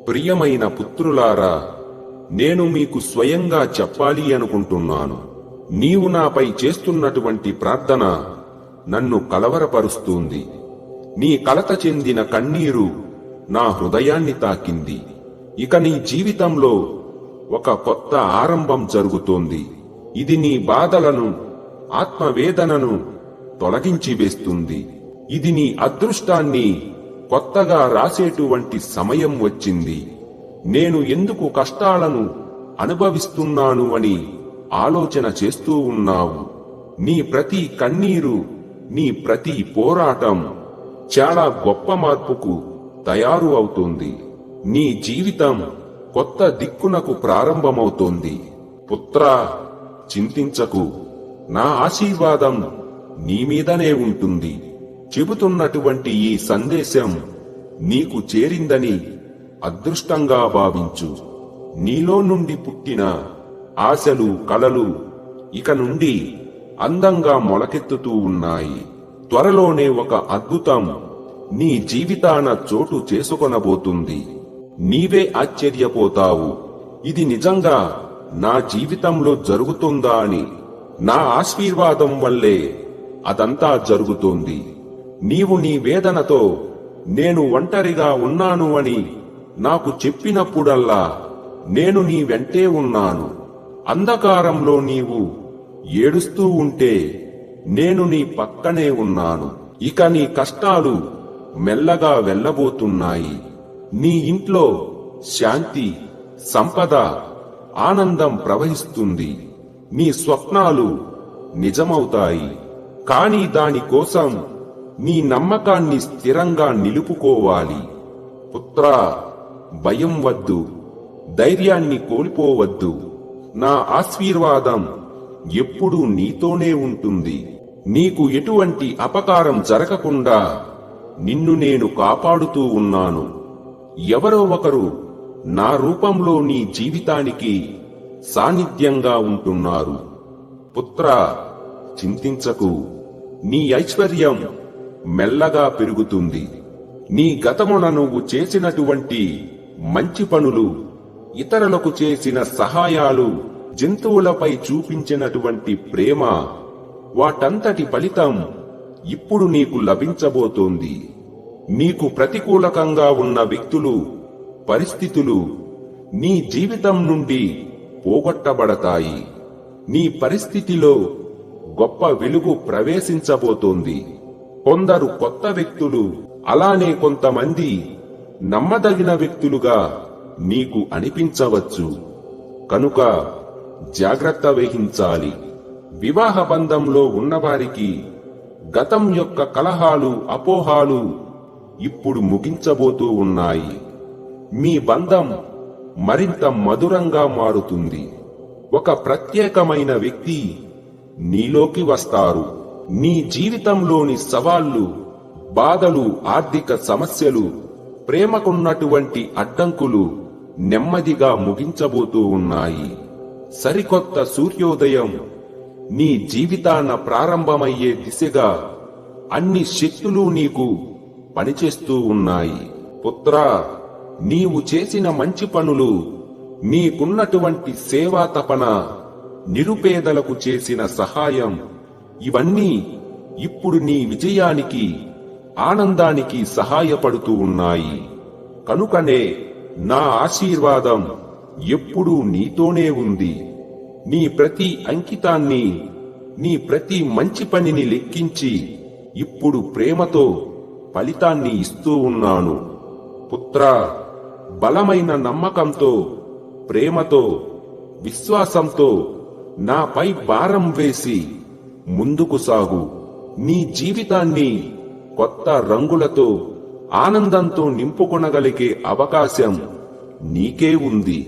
ప్రియమైన పుత్రులారా, నేను మీకు స్వయంగా చెప్పాలి అనుకుంటున్నాను. నీవు నాపై చేస్తున్నటువంటి ప్రార్థన నన్ను కలవరపరుస్తుంది. నీ కలత చెందిన కన్నీరు నా హృదయాన్ని తాకింది. ఇక నీ జీవితంలో ఒక కొత్త ఆరంభం జరుగుతోంది. ఇది నీ బాధలను, ఆత్మవేదనను తొలగించి వేస్తుంది. ఇది నీ అదృష్టాన్ని కొత్తగా రాసేటువంటి సమయం వచ్చింది. నేను ఎందుకు కష్టాలను అనుభవిస్తున్నాను అని ఆలోచన చేస్తూ ఉన్నావు. నీ ప్రతి కన్నీరు, నీ ప్రతి పోరాటం చాలా గొప్ప మార్పుకు తయారు అవుతుంది. నీ జీవితం కొత్త దిక్కునకు ప్రారంభమవుతోంది. పుత్రా, చింతించకు. నా ఆశీర్వాదం నీ మీదనే ఉంటుంది. చెబుతున్నటువంటి ఈ సందేశం నీకు చేరిందని అదృష్టంగా భావించు. నీలో నుండి పుట్టిన ఆశలు, కలలు ఇక నుండి అందంగా మొలకెత్తుతూ ఉన్నాయి. త్వరలోనే ఒక అద్భుతం నీ జీవితాన చోటు చేసుకొనబోతుంది. నీవే ఆశ్చర్యపోతావు, ఇది నిజంగా నా జీవితంలో జరుగుతుందా అని. నా ఆశీర్వాదం వల్లే అదంతా జరుగుతోంది. నీవు నీ వేదనతో నేను ఒంటరిగా ఉన్నాను అని నాకు చెప్పినప్పుడల్లా నేను నీ వెంటే ఉన్నాను. అంధకారంలో నీవు ఏడుస్తూ ఉంటే నేను నీ పక్కనే ఉన్నాను. ఇక నీ కష్టాలు మెల్లగా వెళ్ళబోతున్నాయి. నీ ఇంట్లో శాంతి, సంపద, ఆనందం ప్రవహిస్తుంది. నీ స్వప్నాలు నిజమవుతాయి. కానీ దానికోసం నీ నమ్మకాన్ని స్థిరంగా నిలుపుకోవాలి. పుత్రా, భయం వద్దు, ధైర్యాన్ని కోల్పోవద్దు. నా ఆశీర్వాదం ఎప్పుడూ నీతోనే ఉంటుంది. నీకు ఎటువంటి అపకారం జరగకుండా నిన్ను నేను కాపాడుతూ ఉన్నాను. ఎవరో ఒకరు నా రూపంలో నీ జీవితానికి సాన్నిధ్యంగా ఉంటున్నారు. పుత్రా, చింతించకు. నీ ఐశ్వర్యం మెల్లగా పెరుగుతుంది. నీ గతమున నువ్వు చేసినటువంటి మంచి పనులు, ఇతరులకు చేసిన సహాయాలు, జంతువులపై చూపించినటువంటి ప్రేమ, వాటంతటి ఫలితం ఇప్పుడు నీకు లభించబోతోంది. నీకు ప్రతికూలకంగా ఉన్న వ్యక్తులు, పరిస్థితులు నీ జీవితం నుండి పోగొట్టబడతాయి. నీ పరిస్థితిలో గొప్ప వెలుగు ప్రవేశించబోతోంది. కొందరు కొత్త వ్యక్తులు, అలానే కొంతమంది నమ్మదగిన వ్యక్తులుగా నీకు అనిపించవచ్చు. కనుక జాగ్రత్త వహించాలి. వివాహ బంధంలో ఉన్నవారికి గతం యొక్క కలహాలు, అపోహాలు ఇప్పుడు ముగించబోతూ ఉన్నాయి. మీ బంధం మరింత మధురంగా మారుతుంది. ఒక ప్రత్యేకమైన వ్యక్తి నీలోకి వస్తారు. నీ జీవితంలోని సవాళ్లు, బాధలు, ఆర్థిక సమస్యలు, ప్రేమకున్నటువంటి అడ్డంకులు నెమ్మదిగా ముగించబోతూ ఉన్నాయి. సరికొత్త సూర్యోదయం నీ జీవితాన ప్రారంభమయ్యే దిశగా అన్ని శక్తులు నీకు పనిచేస్తూ ఉన్నాయి. పుత్రా, నీవు చేసిన మంచి పనులు, నీకున్నటువంటి సేవా తపన, నిరుపేదలకు చేసిన సహాయం, ఇవన్నీ ఇప్పుడు నీ విజయానికి, ఆనందానికి సహాయపడుతూ ఉన్నాయి. కనుకనే నా ఆశీర్వాదం ఎప్పుడూ నీతోనే ఉంది. నీ ప్రతి అంకితాన్ని, నీ ప్రతి మంచి పనిని లెక్కించి ఇప్పుడు ప్రేమతో ఫలితాన్ని ఇస్తూ ఉన్నాను. పుత్రా, బలమైన నమ్మకంతో, ప్రేమతో, విశ్వాసంతో నాపై భారం వేసి ముందుకు సాగు. నీ జీవితాన్ని కొత్త రంగులతో, ఆనందంతో నింపుకొనగలిగే అవకాశం నీకే ఉంది.